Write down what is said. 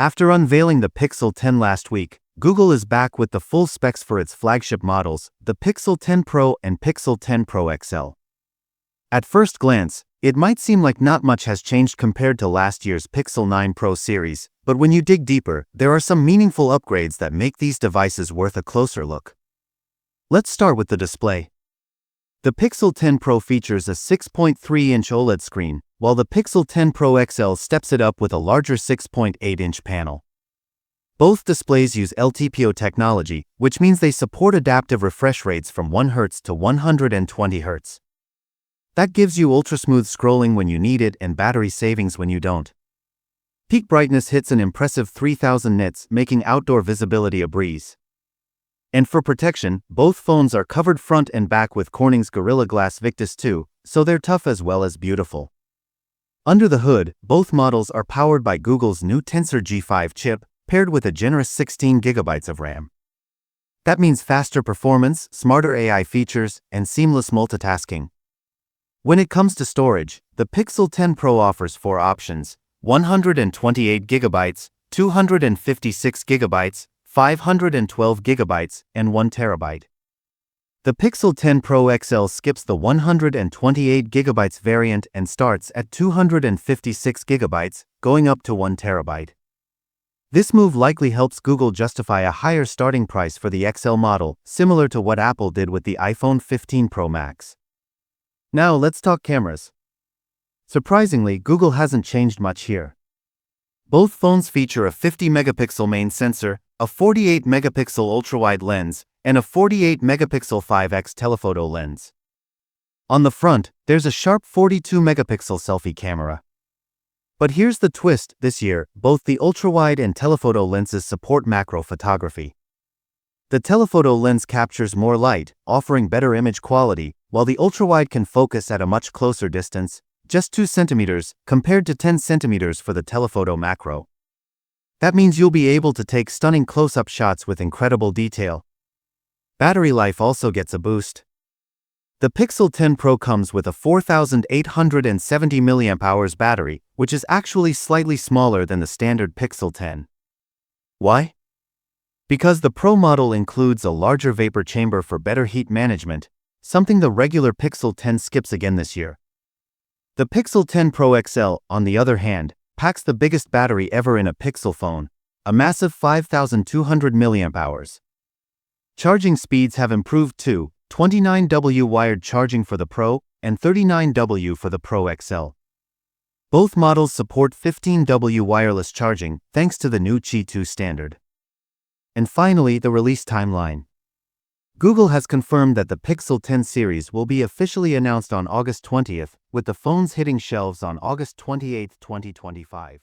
After unveiling the Pixel 10 last week, Google is back with the full specs for its flagship models, the Pixel 10 Pro and Pixel 10 Pro XL. At first glance, it might seem like not much has changed compared to last year's Pixel 9 Pro series, but when you dig deeper, there are some meaningful upgrades that make these devices worth a closer look. Let's start with the display. The Pixel 10 Pro features a 6.3-inch OLED screen, while the Pixel 10 Pro XL steps it up with a larger 6.8-inch panel. Both displays use LTPO technology, which means they support adaptive refresh rates from 1 Hz to 120 Hz. That gives you ultra-smooth scrolling when you need it and battery savings when you don't. Peak brightness hits an impressive 3000 nits, making outdoor visibility a breeze. And for protection, both phones are covered front and back with Corning's Gorilla Glass Victus 2, so they're tough as well as beautiful. Under the hood, both models are powered by Google's new Tensor G5 chip, paired with a generous 16 GB of RAM. That means faster performance, smarter AI features, and seamless multitasking. When it comes to storage, the Pixel 10 Pro offers 4 options: 128 GB, 256 GB, 512 GB, and 1 TB. The Pixel 10 Pro XL skips the 128 GB variant and starts at 256 GB, going up to 1 TB. This move likely helps Google justify a higher starting price for the XL model, similar to what Apple did with the iPhone 15 Pro Max. Now let's talk cameras. Surprisingly, Google hasn't changed much here. Both phones feature a 50-megapixel main sensor, a 48-megapixel ultra-wide lens, and a 48-megapixel 5x telephoto lens. On the front, there's a sharp 42-megapixel selfie camera. But here's the twist: this year, both the ultra-wide and telephoto lenses support macro photography. The telephoto lens captures more light, offering better image quality, while the ultra-wide can focus at a much closer distance, just 2 centimeters, compared to 10 centimeters for the telephoto macro. That means you'll be able to take stunning close-up shots with incredible detail. Battery life also gets a boost. The Pixel 10 Pro comes with a 4,870 mAh battery, which is actually slightly smaller than the standard Pixel 10. Why? Because the Pro model includes a larger vapor chamber for better heat management, something the regular Pixel 10 skips again this year. The Pixel 10 Pro XL, on the other hand, packs the biggest battery ever in a Pixel phone, a massive 5,200 mAh. Charging speeds have improved too: 29W wired charging for the Pro and 39W for the Pro XL. Both models support 15W wireless charging thanks to the new Qi 2 standard. And finally, the release timeline. Google has confirmed that the Pixel 10 series will be officially announced on August 20th, with the phones hitting shelves on August 28, 2025.